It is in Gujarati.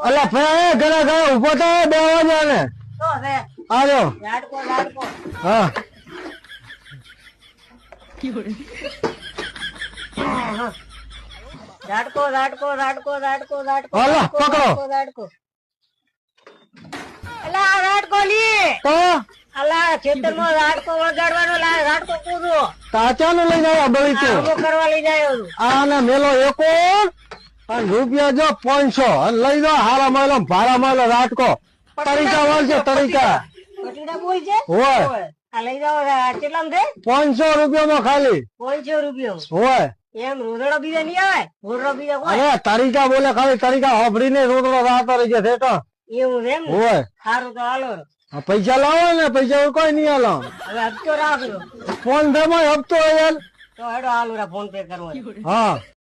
અલા ફે ઘરે ઘરે ઉભો તો 2 વાગ્યા ને આજો હા હાલો પકડો તાચા નો લઈને આવ્યા બળી કરવા લઈ જાય આ ને મેલો એકો અને રૂપિયા જો 500 અને લઈ જાઓ હારા માલો ભાડા માલો રાજકો તરીકા વાળશે તરીકા બોલ છે હોય આ લઈ જાઓ કેટલામ છે 500 રૂપિયામાં ખાલી 500 રૂપિયા હોય એમ રોદડો બીજા નહીં આવે રોદડો બીજા કોઈ અરે તરીકા બોલે ખાલી તરીકા હોભળીને રોટલો રાતો રહી ગયા છે તો એવું છે એમ ને? હોય સારું તો હાલો આ પૈસા લાવો ને પૈસા કોઈ નહીં હાલો હવે હપ્તો રાખજો ફોન થયો હપ્તો યાર તો હેડો હાલો ફોન પે કરવો હા